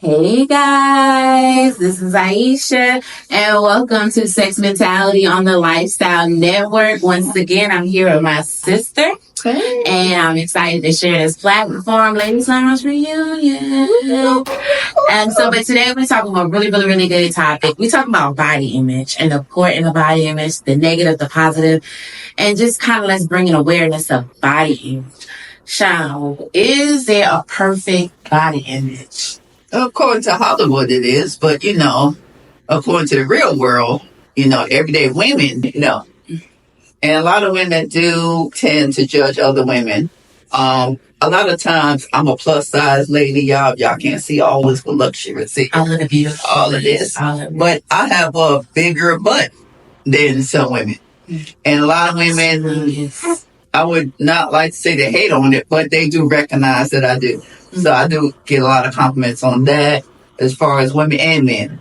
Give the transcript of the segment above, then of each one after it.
Hey guys, this is Aisha and welcome to Sex Mentality on the Lifestyle Network. Once again, I'm here with my sister and I'm excited to share this platform, Ladies Lounge Reunion. But today we're talking about a really good topic. We're talking about body image and the importance of body image, the negative, the positive, and just kind of let's bring an awareness of body image. Sean, is there a perfect body image? According to Hollywood, it is, but according to the real world, everyday women, and a lot of women do tend to judge other women. A lot of times, I'm a plus size lady, y'all. Y'all can't see all this voluptuous, all of the beautiful, all of this, but I have a bigger butt than some women, and a lot of women. I would not like to say they hate on it, but they do recognize that I do. So I do get a lot of compliments on that as far as women and men.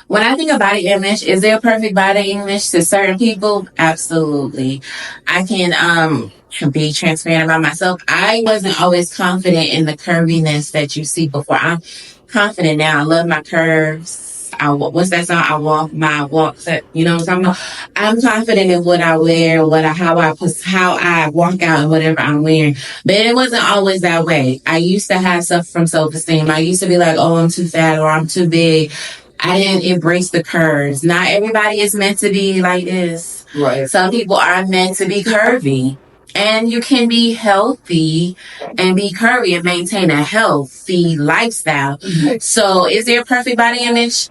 When I think of body image, is there a perfect body image to certain people? Absolutely. I can be transparent about myself. I wasn't always confident in the curviness that you see before. I'm confident now. I love my curves. What's that song? I walk my walks. You know what I'm talking about? I'm confident in what I wear, how I walk out and whatever I'm wearing. But it wasn't always that way. I used to have stuff from self-esteem. I used to be like, oh, I'm too fat or I'm too big. I didn't embrace the curves. Not everybody is meant to be like this. Right. Some people are meant to be curvy. And you can be healthy and be curvy and maintain a healthy lifestyle. Mm-hmm. So is there a perfect body image?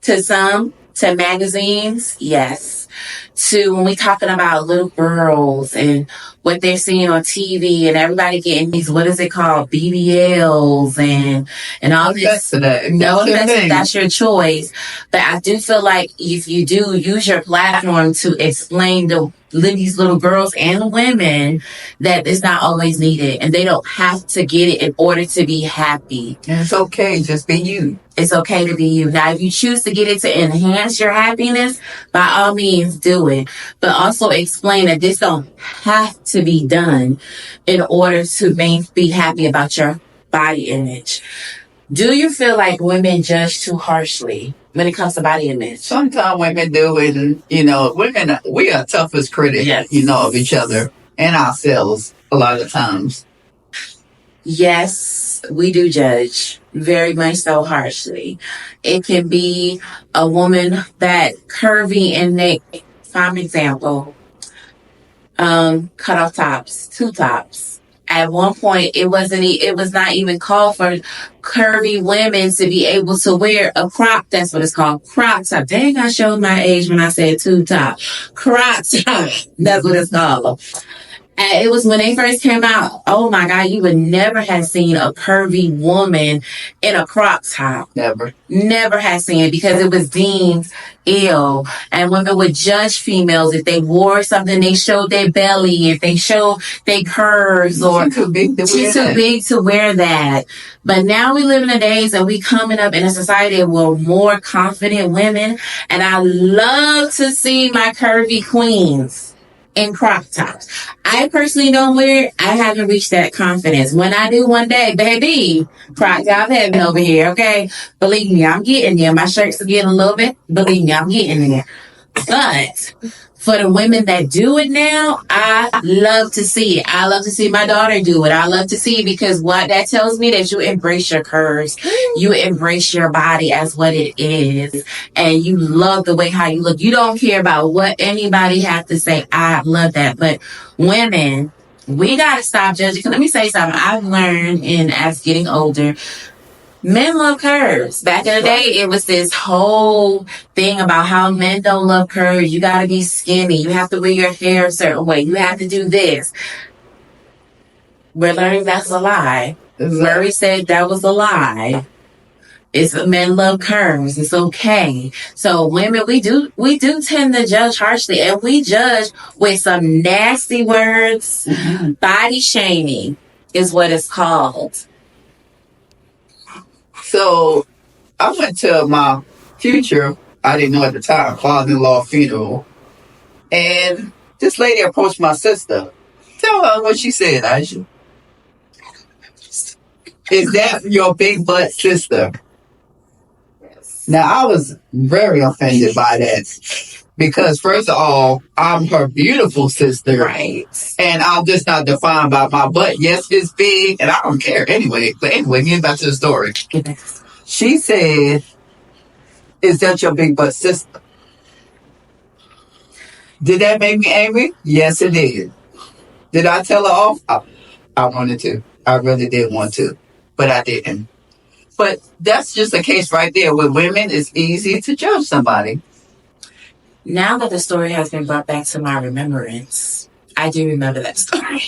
To some, to magazines, yes. To when we talking about little girls and what they're seeing on TV and everybody getting these, what is it called, BBLs and all this. No, that's your choice. But I do feel like if you do use your platform to explain to these little girls and women that it's not always needed and they don't have to get it in order to be happy. And it's okay, just be you. It's okay to be you. Now, if you choose to get it to enhance your happiness, by all means do it. But also explain that this don't have to be done in order to be happy about your body image. Do you feel like women judge too harshly when it comes to body image? Sometimes women do, and women, we are toughest critics, yes. Of each other and ourselves a lot of times. Yes, we do judge very much so harshly. It can be a woman that curvy and neck, for example, cut off tops, two tops. At one point, it was not even called for curvy women to be able to wear a crop. That's what it's called, crop top. Dang, I showed my age when I said two top. Crop top. That's what it's called. And it was when they first came out. Oh my God, you would never have seen a curvy woman in a crop top. Never had seen it because it was deemed ill. And women would judge females if they wore something, they showed their belly, if they showed their curves, or she's too big to wear that. But now we live in the days and we coming up in a society where more confident women. And I love to see my curvy queens in crop tops. I personally don't wear it. I haven't reached that confidence. When I do one day, baby, crop top heaven over here, okay? Believe me, I'm getting there. My shirts are getting a little bit. Believe me, I'm getting there. But for the women that do it now, I love to see it. I love to see my daughter do it. I love to see it because what that tells me that you embrace your curves. You embrace your body as what it is. And you love the way how you look. You don't care about what anybody has to say. I love that. But women, we got to stop judging. Let me say something. I've learned as getting older, men love curves. Back in the day, it was this whole thing about how men don't love curves. You gotta be skinny. You have to wear your hair a certain way. You have to do this. We're learning that's a lie. Murray said that was a lie. Men love curves. It's okay. So women, we do tend to judge harshly, and we judge with some nasty words. Mm-hmm. Body shaming is what it's called. So I went to my future, I didn't know at the time, father-in-law funeral. And this lady approached my sister. Tell her what she said, Aisha. Is that your big butt sister? Yes. Now, I was very offended by that because, first of all, I'm her beautiful sister. Right. And I'm just not defined by my butt. Yes, it's big, and I don't care anyway. But anyway, getting back to the story. She said, is that your big butt sister? Did that make me angry? Yes, it did. Did I tell her off? I wanted to. I really did want to, but I didn't. But that's just a case right there. With women, it's easy to judge somebody. Now that the story has been brought back to my remembrance, I do remember that story.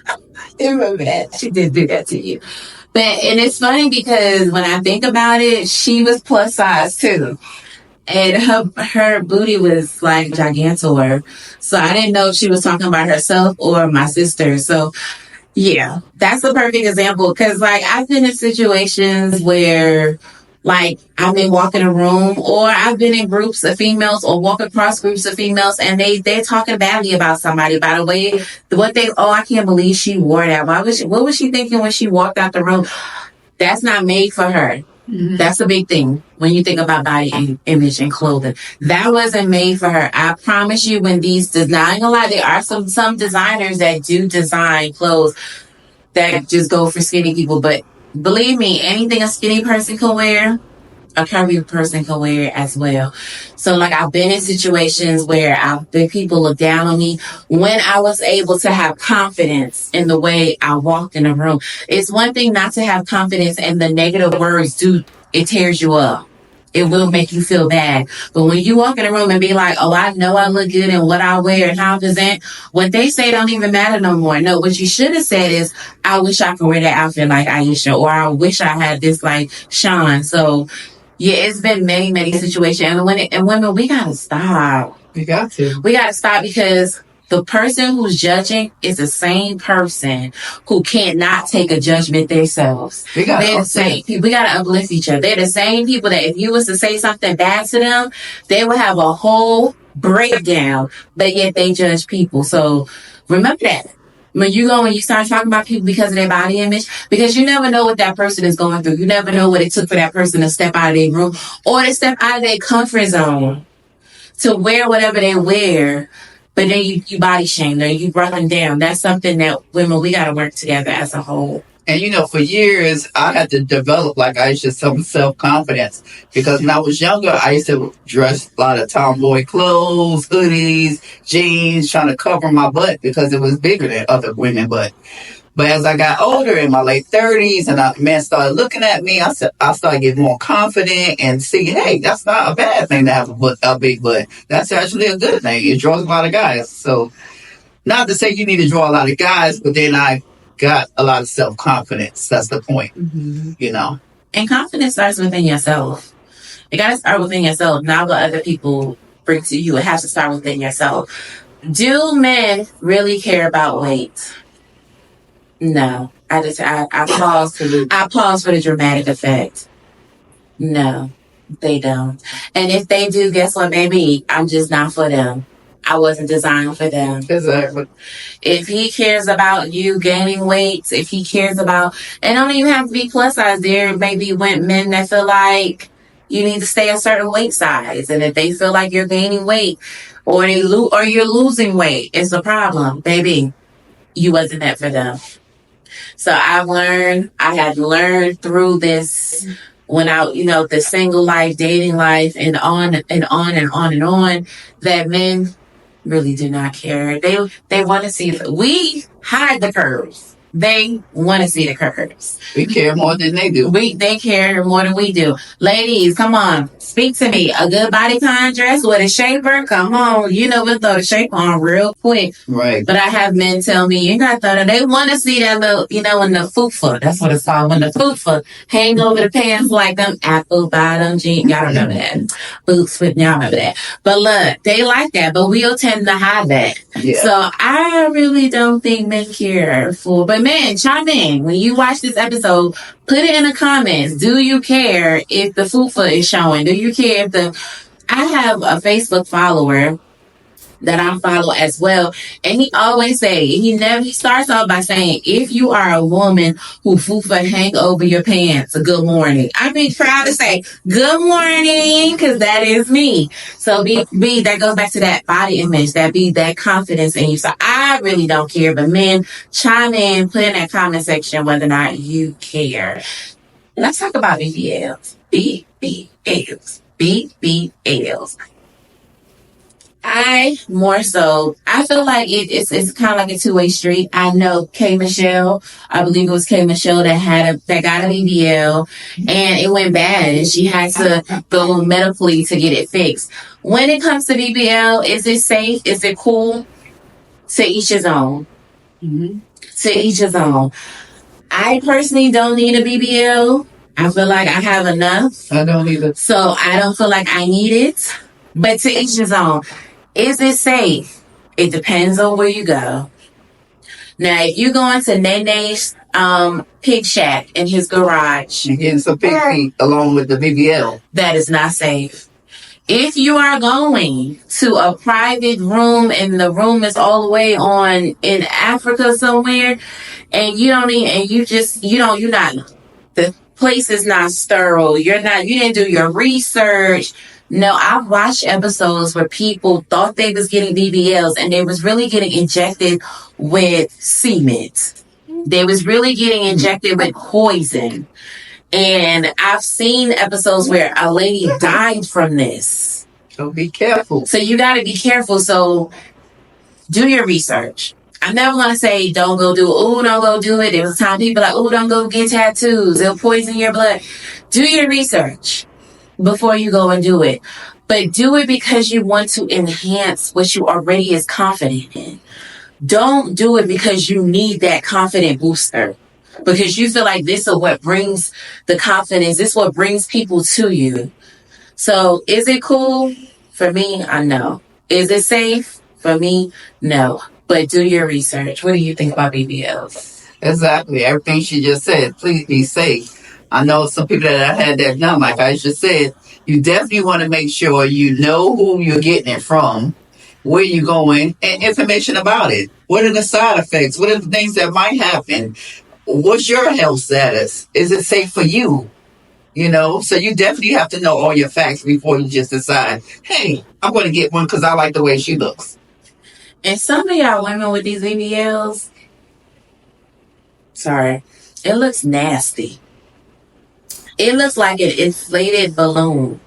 I do remember that. She did do that to you. And it's funny because when I think about it, she was plus size too. And her booty was like gigantor. So I didn't know if she was talking about herself or my sister. So yeah, that's a perfect example. Cause like I've been in situations where like I may walk in a room or I've been in groups of females or walk across groups of females and they're talking badly about somebody by the way, I can't believe she wore that. What was she thinking when she walked out the room? That's not made for her. Mm-hmm. That's a big thing when you think about body image and clothing. That wasn't made for her. I promise you when these design a lot, there are some designers that do design clothes that just go for skinny people. But believe me, anything a skinny person can wear, a curvy person can wear it as well. So like I've been in situations where people look down on me when I was able to have confidence in the way I walked in a room. It's one thing not to have confidence and the negative words it tears you up. It will make you feel bad. But when you walk in a room and be like, oh, I know I look good and what I wear and how I present, what they say don't even matter no more. No, what you should have said is, I wish I could wear that outfit like Aisha, or I wish I had this like Sean. So yeah, it's been many, many situations. And women, we gotta stop. We got to. We gotta stop because the person who's judging is the same person who cannot take a judgment themselves. They're the same people. We gotta uplift each other. They're the same people that if you was to say something bad to them, they would have a whole breakdown, but yet they judge people. So remember that. When you start talking about people because of their body image, because you never know what that person is going through. You never know what it took for that person to step out of their room or to step out of their comfort zone to wear whatever they wear. But then you body shame them, you brought them down. That's something that women, we got to work together as a whole. And for years, I had to develop, like Aisha, some self-confidence. Because when I was younger, I used to dress a lot of tomboy clothes, hoodies, jeans, trying to cover my butt because it was bigger than other women. But as I got older, in my late 30s, and men started looking at me, I started getting more confident and seeing, hey, that's not a bad thing to have a big butt. That's actually a good thing. It draws a lot of guys. So, not to say you need to draw a lot of guys, but then I got a lot of self-confidence. That's the point, And confidence starts within yourself. You got to start within yourself, not what other people bring to you. It has to start within yourself. Do men really care about weight? No. I pause for the dramatic effect. No, they don't. And if they do, guess what, baby? I'm just not for them. I wasn't designed for them. Exactly. If he cares about you gaining weight, if he cares about, and don't even have to be plus size. There may be men that feel like you need to stay a certain weight size, and if they feel like you're gaining weight or you're losing weight, it's a problem, baby. You wasn't that for them. So I had learned through this when the single life, dating life, and on and on and on and on, that men really do not care. They want to see, we hide the curves. They want to see the curves. We care more than they do. They care more than we do. Ladies, come on. Speak to me. A good bodycon dress with a shaper? Come on. We'll throw the shape on real quick. Right. But I have men tell me, you got to throw that. They want to see that little, in the fufa. That's what it's called. When the fufa hang over the pants like them apple bottom jeans. Y'all remember that. Boots with, y'all remember that. But look, they like that, but we'll tend to hide that. Yeah. So I really don't think men care for, but man, chime in. When you watch this episode, put it in the comments. Do you care if the fufa is showing? Do you care if I have a Facebook follower that I follow as well. And he always say, he starts off by saying, if you are a woman who fufa hang over your pants, good morning. I be proud to say, good morning, because that is me. So that goes back to that body image, that confidence in you. So I really don't care, but men, chime in, put in that comment section whether or not you care. Let's talk about BBLs. BBLs. BBLs. I feel like it's kind of like a two-way street. I know K Michelle, I believe it was K Michelle that got a BBL and it went bad and she had to go medically to get it fixed. When it comes to BBL, is it safe? Is it cool? To each his own. Mm-hmm. To each his own. I personally don't need a BBL. I feel like I have enough. I don't either. So I don't feel like I need it. But to each his own. Is it safe? It depends on where you go. Now, if you go into Nene's pig shack in his garage, you're getting some pig feet along with the BBL. That is not safe. If you are going to a private room and the room is all the way in Africa somewhere, and you're not, the place is not sterile. You didn't do your research. No, I've watched episodes where people thought they was getting BBLs and they was really getting injected with cement. They was really getting injected with poison. And I've seen episodes where a lady died from this. So be careful. So you got to be careful. So do your research. I'm never going to say don't go do it. There was a time people like, don't go get tattoos. It'll poison your blood. Do your research before you go and do it. But do it because you want to enhance what you already is confident in. Don't do it because you need that confident booster. Because you feel like this is what brings the confidence. This is what brings people to you. So is it cool? For me, I know. Is it safe? For me, no. But do your research. What do you think about BBLs? Exactly. Everything she just said. Please be safe. I know some people that I had that done, like Aisha said, you definitely want to make sure you know who you're getting it from, where you're going, and information about it. What are the side effects? What are the things that might happen? What's your health status? Is it safe for you? So you definitely have to know all your facts before you just decide, hey, I'm going to get one because I like the way she looks. And some of y'all women with these BBLs, it looks nasty. It looks like an inflated balloon.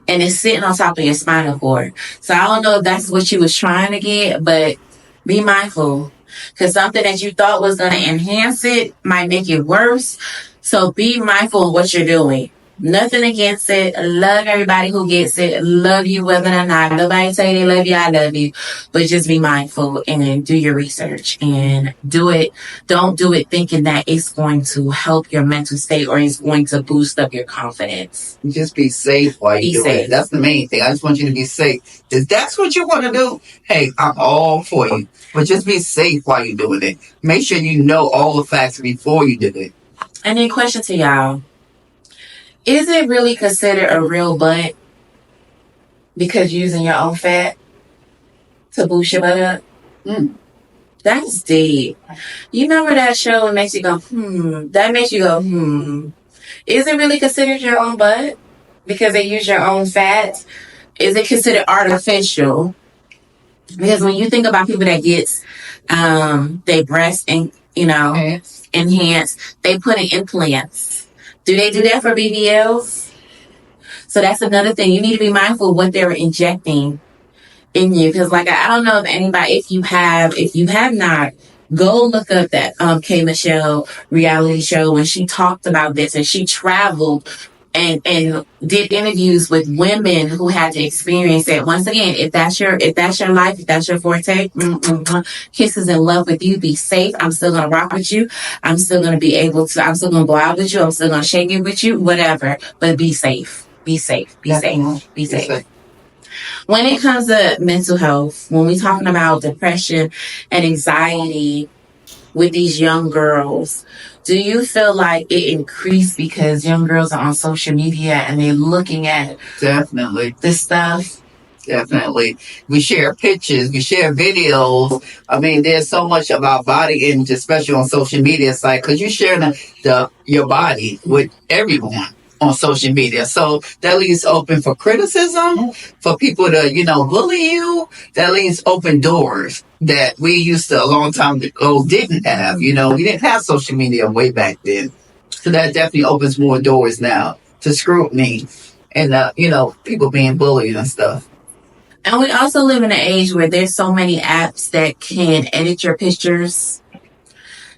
And it's sitting on top of your spinal cord. So I don't know if that's what you was trying to get, but be mindful. Because something that you thought was going to enhance it might make it worse. So be mindful of what you're doing. Nothing against it. Love everybody who gets it. Love you whether or not. Nobody say they love you, I love you. But just be mindful and do your research and do it. Don't do it thinking that it's going to help your mental state or it's going to boost up your confidence. Just be safe while you do it. That's the main thing. I just want you to be safe. If that's what you want to do, hey, I'm all for you. But just be safe while you're doing it. Make sure you know all the facts before you do it. And then question to y'all. Is it really considered a real butt because you're using your own fat to boost your butt up? That's deep. You remember that show that makes you go, That makes you go, Is it really considered your own butt because they use your own fat? Is it considered artificial? Because when you think about people that gets their breasts and enhanced, they put in implants. Do they do that for BBLs? So that's another thing. You need to be mindful of what they're injecting in you. Because I don't know if anybody, if you have not, go look up that K Michelle reality show when she talked about this and she traveled and did interviews with women who had to experience it. Once again, if that's your life, if that's your forte, kisses and love with you, be safe. I'm still going to rock with you. I'm still going to go out with you. I'm still going to shake it with you, whatever, but be safe. Be safe. Be safe. Be safe. When it comes to mental health, when we're talking about depression and anxiety with these young girls, do you feel like it increased because young girls are on social media and they're looking at definitely this stuff? Definitely. We share pictures, we share videos. I mean, there's so much of our body image, especially on social media. It's like, because you share your body with everyone on social media. So that leaves open for criticism, for people to, bully you. That leaves open doors that we used to a long time ago didn't have. We didn't have social media way back then. So that definitely opens more doors now to scrutiny and, people being bullied and stuff. And we also live in an age where there's so many apps that can edit your pictures,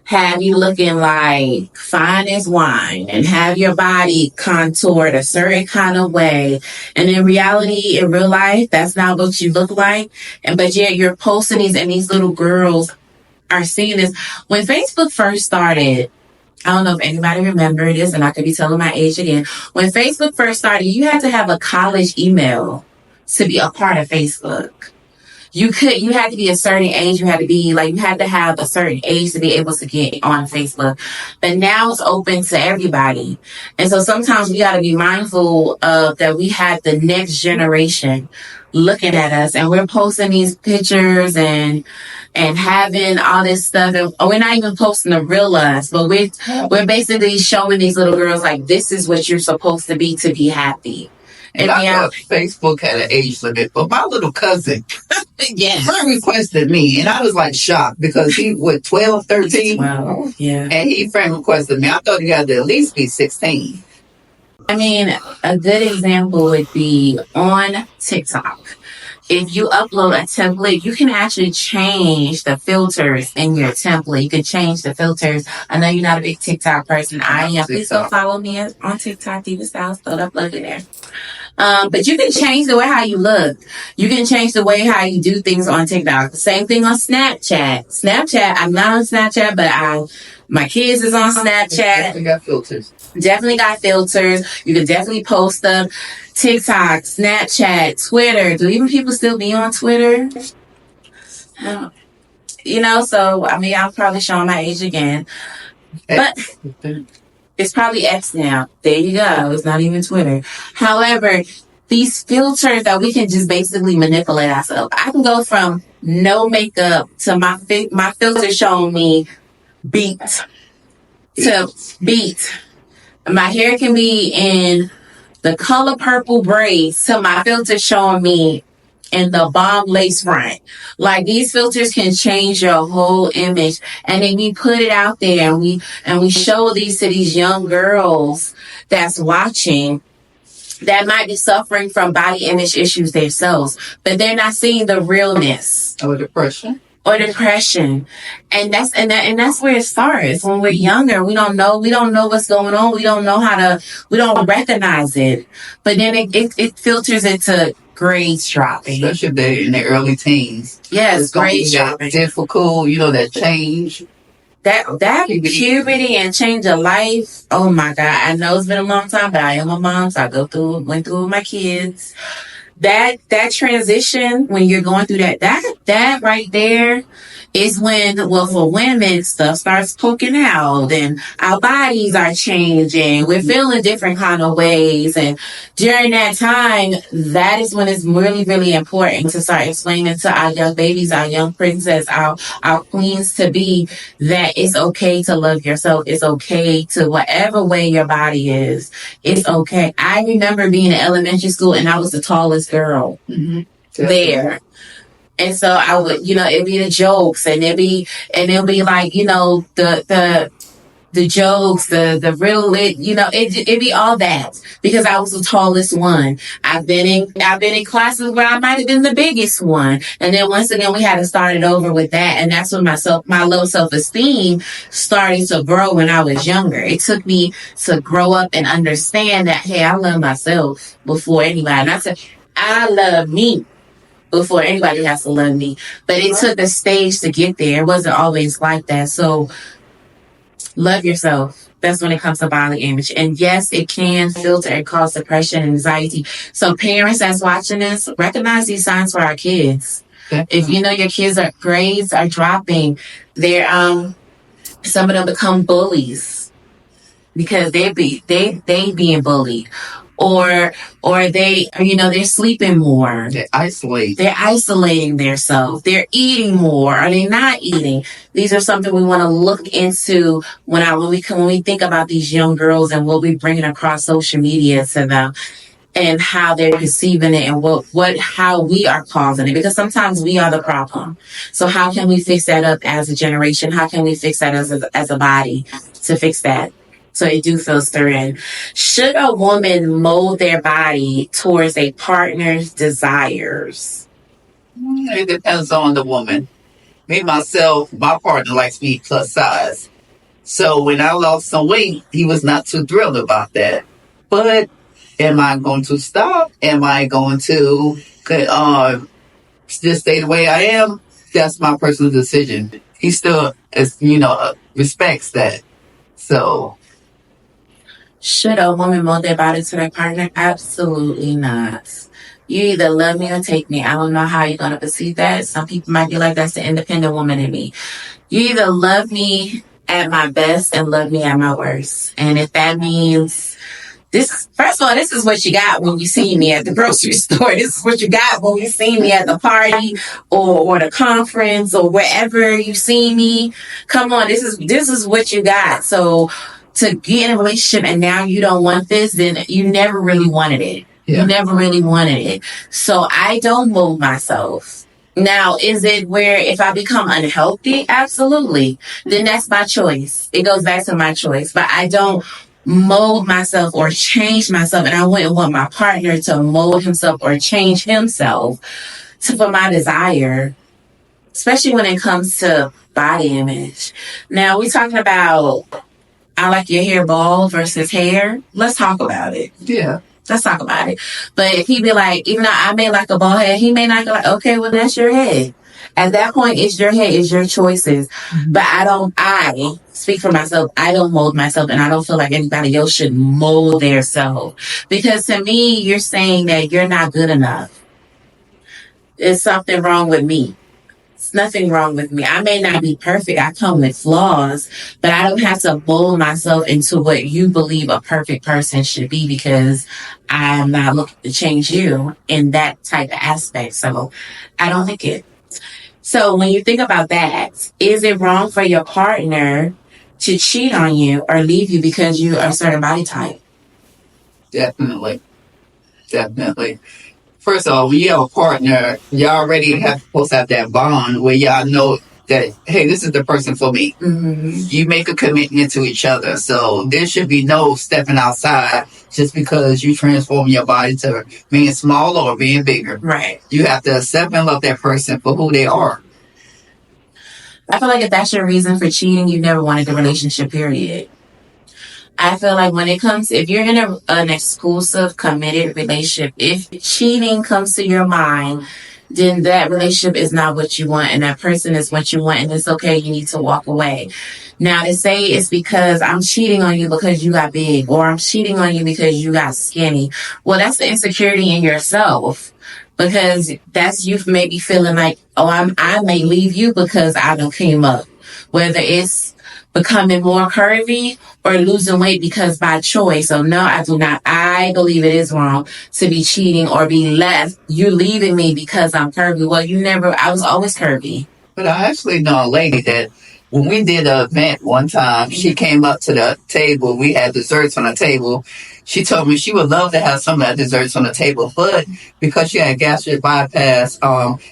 have you looking like fine as wine, and have your body contoured a certain kind of way. And in reality, in real life, that's not what you look like. But yet you're posting these, and these little girls are seeing this. When Facebook first started, I don't know if anybody remember this, and I could be telling my age again. When Facebook first started, you had to have a college email to be a part of Facebook. You had to be a certain age. You had to have a certain age to be able to get on Facebook. But now it's open to everybody. And so sometimes we got to be mindful of that we have the next generation looking at us, and we're posting these pictures and having all this stuff. And we're not even posting the real us, but we're basically showing these little girls like, this is what you're supposed to be happy. And I thought Facebook had an age limit, but my little cousin, friend requested me, and I was like shocked because he was 12, 13. Wow, yeah. And he friend requested me. I thought he had to at least be 16. I mean, a good example would be on TikTok. If you upload a template, you can actually change the filters in your template. You can change the filters. I know you're not a big TikTok person. I am. Please go follow me on TikTok, Diva Styles. Throw it upload it there. But you can change the way how you look. You can change the way how you do things on TikTok. Same thing on Snapchat. I'm not on Snapchat, but my kids is on Snapchat. Definitely got filters. You can definitely post them. TikTok, Snapchat, Twitter. Do even people still be on Twitter? So, I mean, I'm probably showing my age again. But it's probably X now. There you go. It's not even Twitter. However, these filters that we can just basically manipulate ourselves. I can go from no makeup to my filter showing me beat to beat. My hair can be in the color purple braids to my filter showing me in the bomb lace front. Like, these filters can change your whole image. And then we put it out there and we show these to these young girls that's watching that might be suffering from body image issues themselves, but they're not seeing the realness. Or depression. And that's where it starts. When we're younger, we don't know what's going on. We don't recognize it. But then it filters into grades dropping. Especially in the early teens. Yes, grades dropping. Difficult, that change. That puberty and change of life. Oh my God. I know it's been a long time, but I am a mom, so I went through with my kids. That transition, when you're going through that right there is when, for women, stuff starts poking out and our bodies are changing. We're feeling different kind of ways. And during that time, that is when it's really, really important to start explaining to our young babies, our young princess, our queens to be, that it's okay to love yourself. It's okay to whatever way your body is. It's okay. I remember being in elementary school and I was the tallest girl there. And so I would, it'd be the jokes and it'll be like, the jokes, the real it'd be all that because I was the tallest one. I've been in classes where I might have been the biggest one. And then once again, we had to start it over with that. And that's when my low self-esteem started to grow when I was younger. It took me to grow up and understand that, hey, I love myself before anybody. And I said, I love me before anybody has to love me. But it took a stage to get there. It wasn't always like that. So love yourself. That's when it comes to body image. And yes, it can filter and cause depression and anxiety. So parents that's watching this, recognize these signs for our kids. If you know your kids' grades are dropping, they're some of them become bullies because they being bullied. or they're sleeping more. They isolate. They're isolating themselves. They're eating more. Are they not eating? These are something we want to look into when we think about these young girls and what we bringing across social media to them and how they're perceiving it and how we are causing it, because sometimes we are the problem. So how can we fix that up as a generation? How can we fix that as a body to fix that? So it do filter in. Should a woman mold their body towards a partner's desires? It depends on the woman. Me, myself, my partner likes me plus size. So when I lost some weight, he was not too thrilled about that. But am I going to stop? Am I going to just stay the way I am? That's my personal decision. He still, respects that. So, should a woman mold their body to their partner? Absolutely not. You either love me or take me. I don't know how you're going to perceive that. Some people might be like, that's the independent woman in me. You either love me at my best and love me at my worst. And if that means first of all, this is what you got when you see me at the grocery store. This is what you got when you see me at the party or the conference or wherever you see me. Come on, this is what you got. So to get in a relationship and now you don't want this, then you never really wanted it. Yeah. You never really wanted it. So I don't mold myself. Now, is it where if I become unhealthy? Absolutely. Then that's my choice. It goes back to my choice. But I don't mold myself or change myself, and I wouldn't want my partner to mold himself or change himself for my desire, especially when it comes to body image. Now, we're talking about I like your hair bald versus hair. Let's talk about it. Yeah. Let's talk about it. But if he be like, even though I may like a bald head, he may not go like, okay, well, that's your head. At that point, it's your head, it's your choices. But I speak for myself, I don't mold myself, and I don't feel like anybody else should mold their self. Because to me, you're saying that you're not good enough. There's something wrong with me. There's nothing wrong with me. I may not be perfect. I come with flaws, but I don't have to mold myself into what you believe a perfect person should be, because I'm not looking to change you in that type of aspect. So I don't think it. So when you think about that, is it wrong for your partner to cheat on you or leave you because you are a certain body type? Definitely. First of all, when you have a partner, you already supposed to have that bond where y'all know that, hey, this is the person for me. Mm-hmm. You make a commitment to each other. So there should be no stepping outside just because you transform your body to being smaller or being bigger. Right. You have to accept and love that person for who they are. I feel like if that's your reason for cheating, you never wanted the relationship, period. I feel like when it comes, if you're in an exclusive, committed relationship, if cheating comes to your mind, then that relationship is not what you want, and that person is what you want, and it's okay, you need to walk away. Now, to say it's because I'm cheating on you because you got big, or I'm cheating on you because you got skinny, well, that's the insecurity in yourself. Because that's you maybe feeling like, oh, I may leave you because I done came up. Whether it's becoming more curvy or losing weight because by choice. So no, I do not. I believe it is wrong to be cheating or be left. You leaving me because I'm curvy. Well, I was always curvy. But I actually know a lady that when we did an event one time, she came up to the table. We had desserts on the table. She told me she would love to have some of that desserts on the table, but because she had gastric bypass,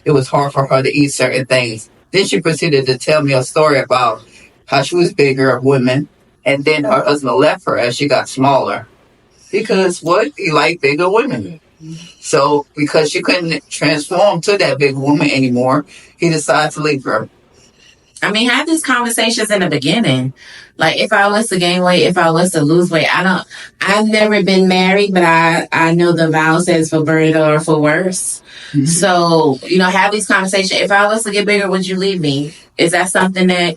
it was hard for her to eat certain things. Then she proceeded to tell me a story about how she was bigger, a woman, and then her husband left her as she got smaller. Because he liked bigger women. So because she couldn't transform to that big woman anymore, he decided to leave her. I mean, have these conversations in the beginning. Like, if I was to gain weight, if I was to lose weight, I've never been married, but I know the vow says for better or for worse. Mm-hmm. So, have these conversations. If I was to get bigger, would you leave me? Is that something that,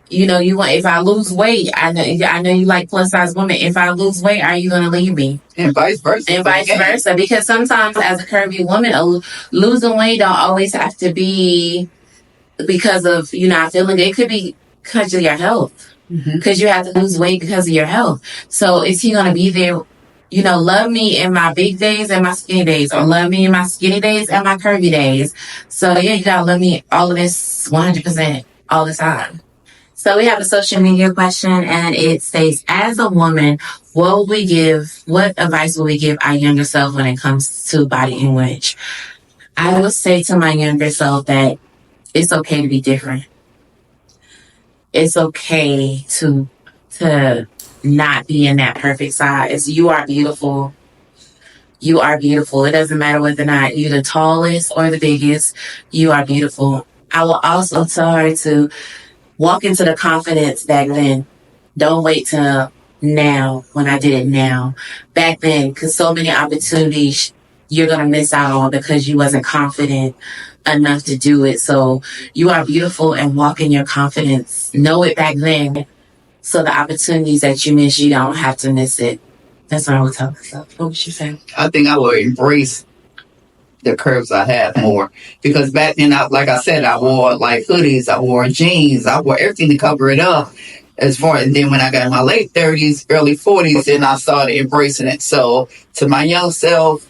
you want? If I lose weight, I know you like plus size women. If I lose weight, are you going to leave me? And vice versa. Because sometimes as a curvy woman, losing weight don't always have to be because of you not feeling good. It could be because of your health. Because you have to lose weight because of your health. So is he going to be there love me in my big days and my skinny days, or love me in my skinny days and my curvy days. So yeah, you gotta love me all of this 100% all the time. So we have a social media question, and it states, as a woman, what advice will we give our younger self when it comes to body image? I would say to my younger self that it's okay to be different. It's okay to not be in that perfect size. You are beautiful. You are beautiful. It doesn't matter whether or not you're the tallest or the biggest. You are beautiful. I will also tell her to walk into the confidence back then. Don't wait till now when I did it now. Back then, because so many opportunities you're going to miss out on because you wasn't confident enough to do it. So you are beautiful, and walk in your confidence. Know it back then. So the opportunities that you miss, you don't have to miss it. That's what I would tell myself. What would you say? I think I would embrace the curves I had more, because back then, like I said, I wore like hoodies, I wore jeans, I wore everything to cover it up. And then when I got in my late 30s, early 40s, then I started embracing it. So to my young self,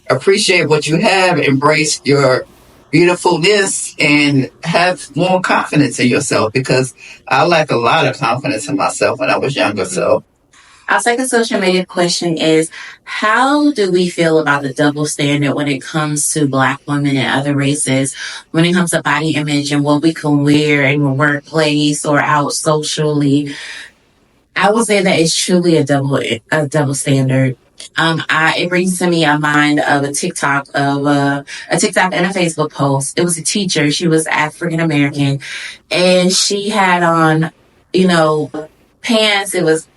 appreciate what you have, embrace your beautifulness, and have more confidence in yourself, because I lack a lot of confidence in myself when I was younger. So our second social media question is, how do we feel about the double standard when it comes to Black women and other races, when it comes to body image and what we can wear in the workplace or out socially? I would say that it's truly a double standard. It brings to me a mind of a TikTok and a Facebook post. It was a teacher. She was African American, and she had on, pants. It was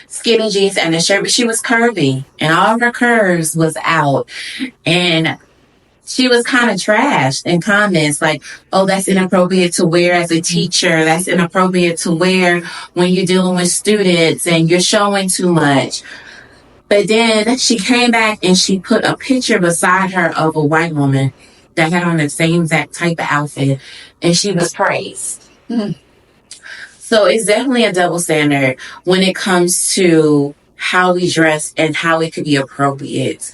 skinny jeans and a shirt, but she was curvy, and all of her curves was out, and she was kind of trashed in comments like, oh, that's inappropriate to wear as a teacher. That's inappropriate to wear when you're dealing with students and you're showing too much. But then she came back and she put a picture beside her of a white woman that had on the same exact type of outfit, and she was praised. Mm-hmm. So it's definitely a double standard when it comes to how we dress and how it could be appropriate.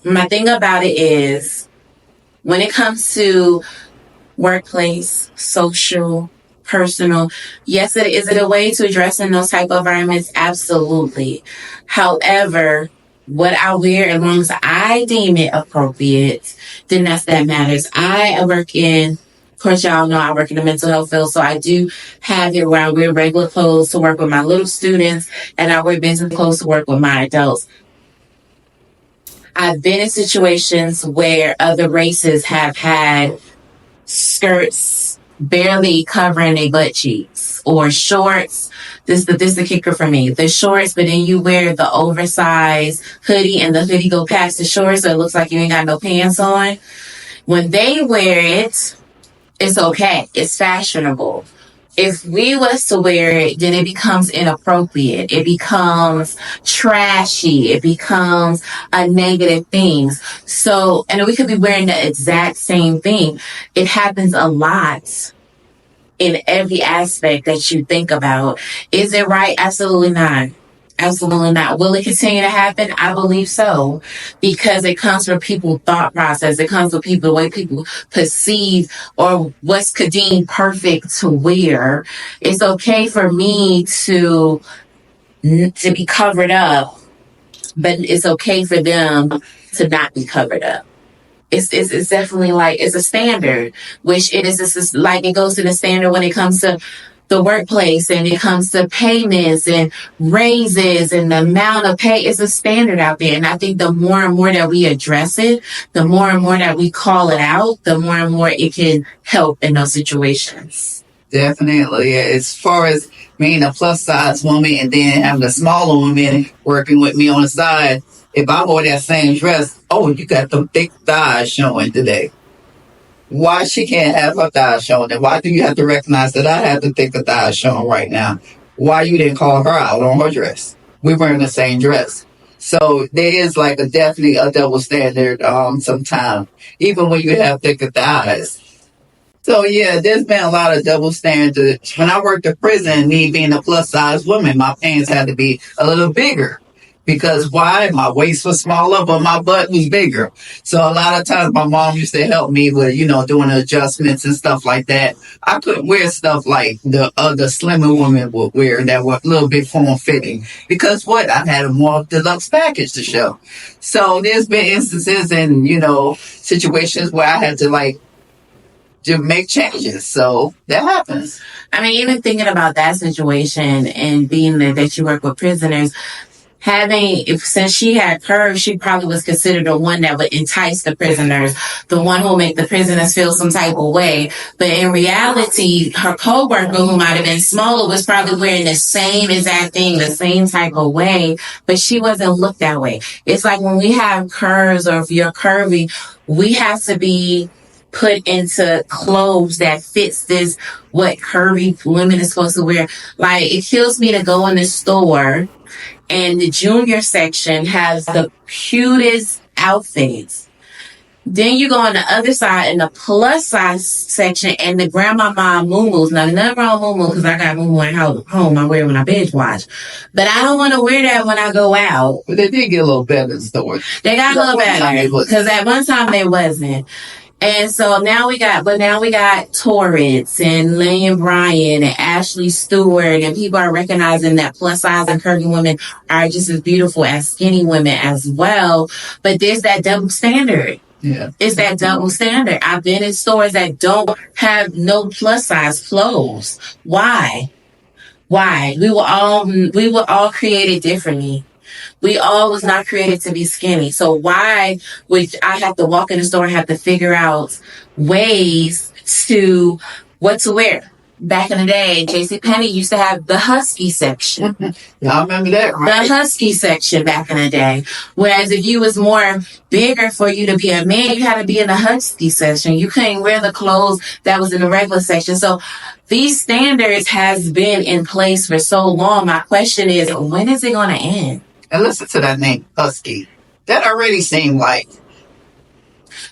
My thing about it is, when it comes to workplace, social, personal, yes, is it a way to address in those type of environments? Absolutely. However, what I wear, as long as I deem it appropriate, then that matters. Of course, y'all know I work in the mental health field, so I do have it where I wear regular clothes to work with my little students, and I wear business clothes to work with my adults. I've been in situations where other races have had skirts barely covering their butt cheeks, or shorts. This is the kicker for me. The shorts, but then you wear the oversized hoodie, and the hoodie go past the shorts, so it looks like you ain't got no pants on. When they wear it, it's okay. It's fashionable. If we was to wear it, then it becomes inappropriate. It becomes trashy. It becomes a negative thing. So, and we could be wearing the exact same thing. It happens a lot in every aspect that you think about. Is it right? Absolutely not. Absolutely not. Will it continue to happen? I believe so, because it comes from people's thought process. It comes from the way people perceive or what's deemed perfect to wear. It's okay for me to be covered up, but it's okay for them to not be covered up. It's definitely like, it's a standard, which it is like it goes to the standard when it comes to the workplace, and it comes to payments and raises and the amount of pay. Is a standard out there. And I think the more and more that we address it, the more and more that we call it out, the more and more it can help in those situations. Definitely. As far as being a plus size woman and then having a smaller woman working with me on the side, if I wore that same dress, oh, you got them thick thighs showing today. Why she can't have her thighs showing? And why do you have to recognize that I have the thicker thighs showing right now? Why you didn't call her out on her dress? We're wearing the same dress. So there is like definitely a double standard sometimes, even when you have thicker thighs. So yeah, there's been a lot of double standards. When I worked at prison, me being a plus size woman, my pants had to be a little bigger, Because why? My waist was smaller, but my butt was bigger. So a lot of times my mom used to help me with, doing adjustments and stuff like that. I couldn't wear stuff like the other slimmer women would wear that were a little bit form fitting. Because what? I had a more deluxe package to show. So there's been instances and, situations where I had to make changes. So that happens. I mean, even thinking about that situation and being that you work with prisoners, since she had curves, she probably was considered the one that would entice the prisoners, the one who make the prisoners feel some type of way. But in reality, her coworker, who might have been smaller, was probably wearing the same exact thing, the same type of way, but she wasn't looked that way. It's like when we have curves, or if you're curvy, we have to be put into clothes that fits this, what curvy women is supposed to wear. Like, it kills me to go in the store and the junior section has the cutest outfits. Then you go on the other side in the plus size section and the grandmama moo-moos. Now, nothing wrong with moo-moo because I got moo-moo at home. I wear it when I binge watch. But I don't want to wear that when I go out. But they did get a little better in stores. They got a little better because at one time they wasn't. And so now we got Torrance and Lillian Bryan and Ashley Stewart, and people are recognizing that plus size and curvy women are just as beautiful as skinny women as well. But there's that double standard. Yeah. It's that double standard. I've been in stores that don't have no plus size clothes. Why? We were all created differently. We all was not created to be skinny. So why would I have to walk in the store and have to figure out ways to what to wear? Back in the day, JCPenney used to have the husky section. Y'all remember that, right? The husky section back in the day. Whereas if you was more bigger for you to be a man, you had to be in the husky section. You couldn't wear the clothes that was in the regular section. So these standards has been in place for so long. My question is, when is it going to end? And listen to that name, Husky. That already seemed like.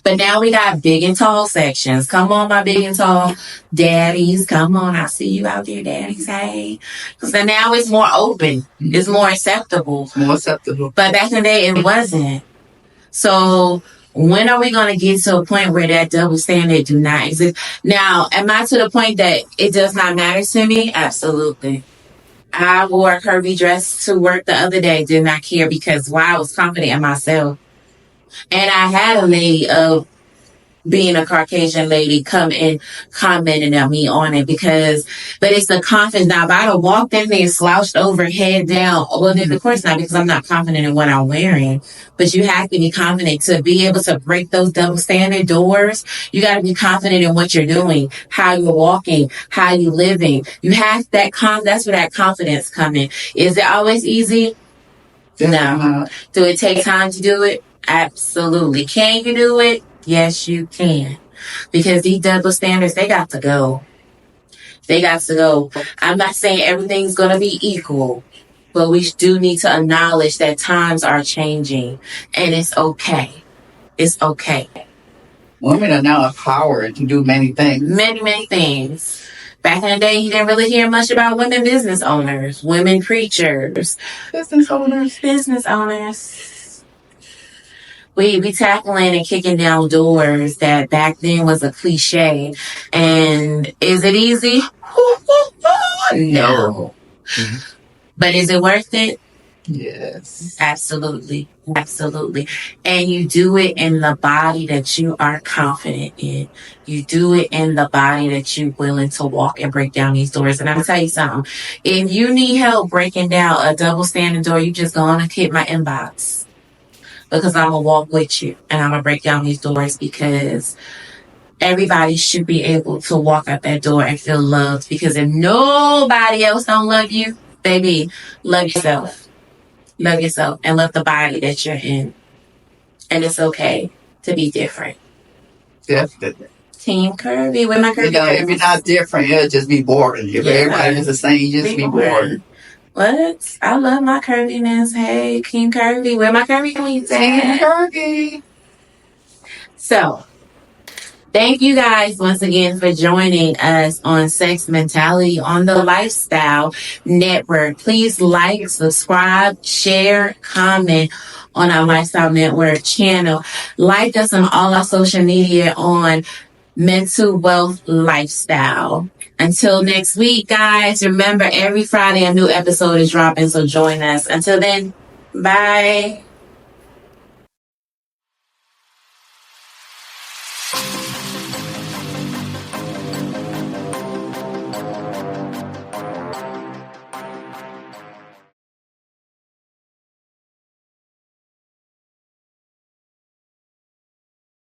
But now we got big and tall sections. Come on, my big and tall daddies. Come on, I see you out there, daddies. Hey. So now it's more open. It's more acceptable. It's more acceptable. But back in the day, it wasn't. So when are we going to get to a point where that double standard do not exist? Now, am I to the point that it does not matter to me? Absolutely. I wore a curvy dress to work the other day, did not care because I was confident in myself. And I had a lady of being a Caucasian lady come and commenting on me on it but it's the confidence. Now, if I'd have walked in there slouched over, head down, well, then of course not because I'm not confident in what I'm wearing. But you have to be confident to be able to break those double standard doors. You got to be confident in what you're doing, how you're walking, how you're living. You have that that's where that confidence comes in. Is it always easy? No. Do it take time to do it? Absolutely. Can you do it? Yes, you can. Because these double standards, they got to go. They got to go. I'm not saying everything's going to be equal, but we do need to acknowledge that times are changing, and it's okay. It's okay. Women are now empowered to do many things. Many, many things. Back in the day, you didn't really hear much about women business owners, women preachers. Business owners. We be tackling and kicking down doors that back then was a cliche. And is it easy? No. Mm-hmm. But is it worth it? Yes. Absolutely. Absolutely. And you do it in the body that you are confident in. You do it in the body that you're willing to walk and break down these doors. And I'll tell you something. If you need help breaking down a double standing door, you just go on and hit my inbox. Because I'm going to walk with you and I'm going to break down these doors because everybody should be able to walk out that door and feel loved. Because if nobody else don't love you, baby, love yourself. Love yourself and love the body that you're in. And it's okay to be different. Definitely. Team Curvy, with my curvy. If you're not different, it'll just be boring. If everybody is the same, you just be boring. What? I love my curviness. Hey, King Curvy. Where my curvy queens at? King Curvy. So, Thank you guys once again for joining us on Sex Mentality on the Lifestyle Network. Please like, subscribe, share, comment on our Lifestyle Network channel. Like us on all our social media on Mental Wealth Lifestyle. Until next week, guys, remember every Friday a new episode is dropping, so join us. Until then, bye.